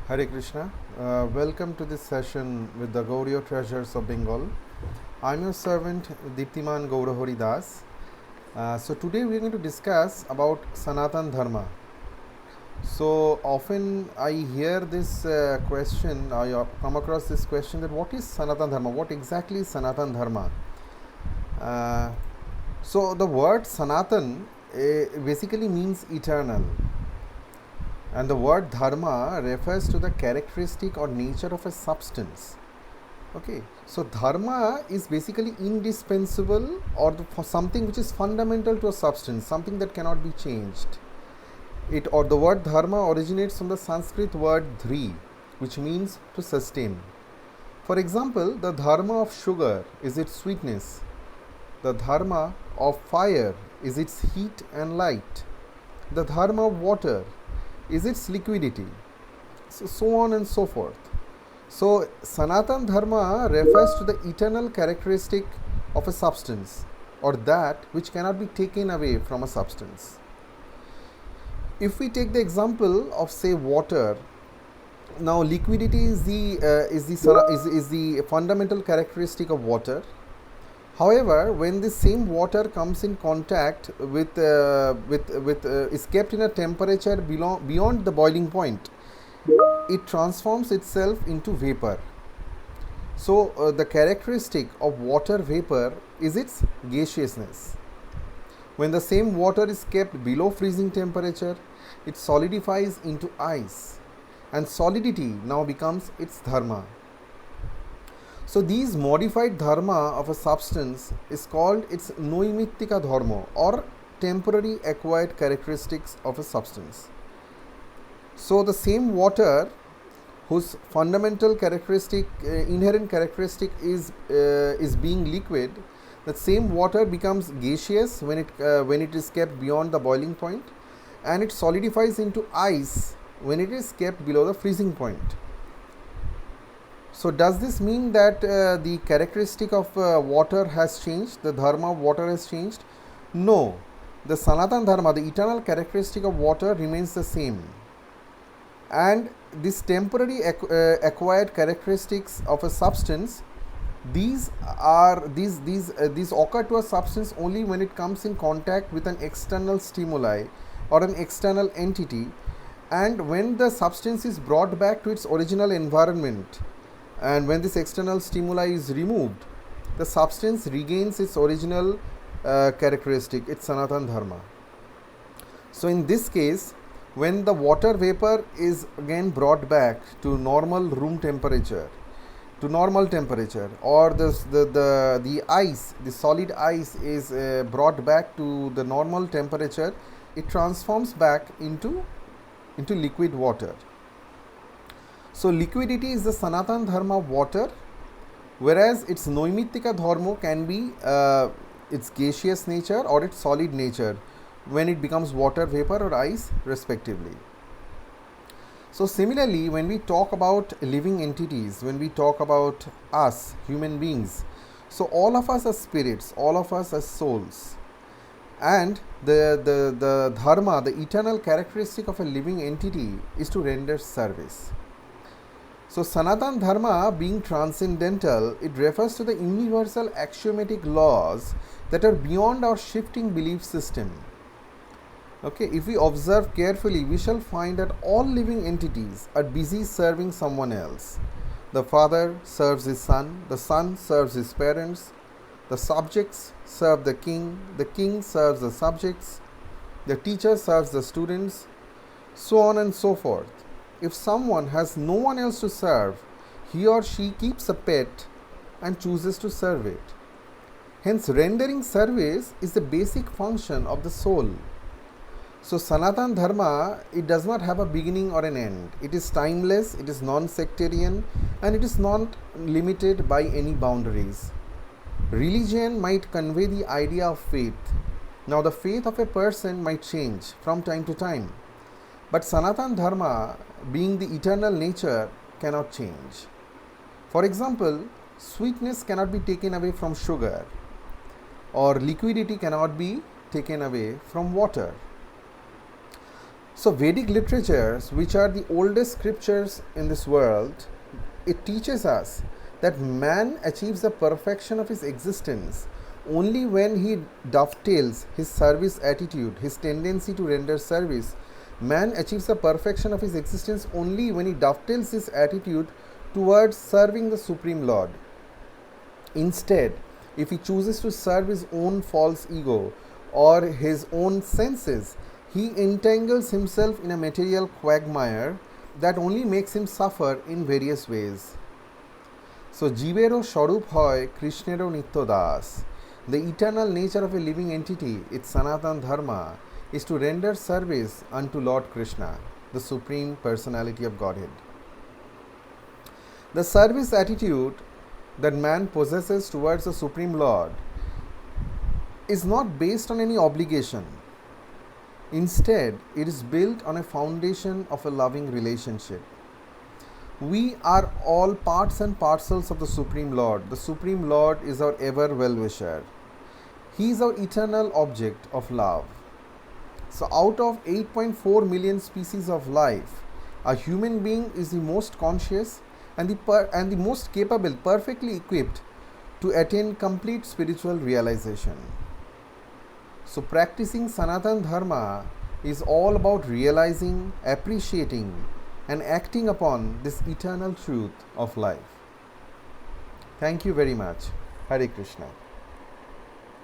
Hare Krishna. Welcome to this session with the Gaudiya Treasures of Bengal. I'm your servant Diptiman Gaurahari Das. So today we are going to discuss about Sanatan Dharma. So often I hear this question, I come across this question that what is Sanatan Dharma? What exactly is Sanatan Dharma? So the word Sanatan basically means eternal. And the word dharma refers to the characteristic or nature of a substance. Okay, so dharma is basically indispensable or for something which is fundamental to a substance, something that cannot be changed. The word dharma originates from the Sanskrit word dhri, which means to sustain. For example, the dharma of sugar is its sweetness. The dharma of fire is its heat and light. The dharma of water is its liquidity, so on and so forth. So Sanatan Dharma refers to the eternal characteristic of a substance or that which cannot be taken away from a substance. If we take the example of say water, now liquidity is the fundamental characteristic of water. However, when this same water comes in contact is kept in a temperature beyond the boiling point, it transforms itself into vapor. So, the characteristic of water vapor is its gaseousness. When the same water is kept below freezing temperature, it solidifies into ice, and solidity now becomes its dharma. So these modified dharma of a substance is called its noimittika dharma or temporary acquired characteristics of a substance. So the same water whose fundamental characteristic, inherent characteristic is being liquid, the same water becomes gaseous when it is kept beyond the boiling point, and it solidifies into ice when it is kept below the freezing point. So does this mean that the characteristic of water has changed, the dharma of water has changed? No, the Sanatan Dharma, the eternal characteristic of water remains the same. And this temporary acquired characteristics of a substance, these occur to a substance only when it comes in contact with an external stimuli or an external entity, and when the substance is brought back to its original environment. And when this external stimuli is removed, the substance regains its original characteristic, its Sanatan Dharma. So in this case, when the water vapor is again brought back to normal room temperature, or the ice, the solid ice is brought back to the normal temperature, it transforms back into liquid water. So liquidity is the Sanatan Dharma of water, whereas its noimittika dharma can be its gaseous nature or its solid nature when it becomes water, vapor or ice respectively. So similarly, when we talk about living entities, when we talk about us, human beings, so all of us are spirits, all of us are souls. And the dharma, the eternal characteristic of a living entity is to render service. So Sanatan Dharma being transcendental, it refers to the universal axiomatic laws that are beyond our shifting belief system. Okay, if we observe carefully, we shall find that all living entities are busy serving someone else. The father serves his son serves his parents, the subjects serve the king serves the subjects, the teacher serves the students, so on and so forth. If someone has no one else to serve, he or she keeps a pet and chooses to serve it. Hence, rendering service is the basic function of the soul. So, Sanatan Dharma, it does not have a beginning or an end. It is timeless, it is non-sectarian, and it is not limited by any boundaries. Religion might convey the idea of faith. Now, the faith of a person might change from time to time. But Sanatan Dharma, being the eternal nature, cannot change. For example, sweetness cannot be taken away from sugar, or liquidity cannot be taken away from water. So Vedic literatures, which are the oldest scriptures in this world, it teaches us that man achieves the perfection of his existence only when he dovetails his service attitude, his tendency to render service. Man achieves the perfection of his existence only when he dovetails his attitude towards serving the Supreme Lord. Instead, if he chooses to serve his own false ego or his own senses, he entangles himself in a material quagmire that only makes him suffer in various ways. So, Jivero Sharup hoy Krishnero Nitya Das. The eternal nature of a living entity, its Sanatan Dharma, is to render service unto Lord Krishna, the Supreme Personality of Godhead. The service attitude that man possesses towards the Supreme Lord is not based on any obligation. Instead, it is built on a foundation of a loving relationship. We are all parts and parcels of the Supreme Lord. The Supreme Lord is our ever well-wisher. He is our eternal object of love. So out of 8.4 million species of life, a human being is the most conscious and the most capable, perfectly equipped to attain complete spiritual realization. So practicing Sanatan Dharma is all about realizing, appreciating and acting upon this eternal truth of life. Thank you very much. Hare Krishna.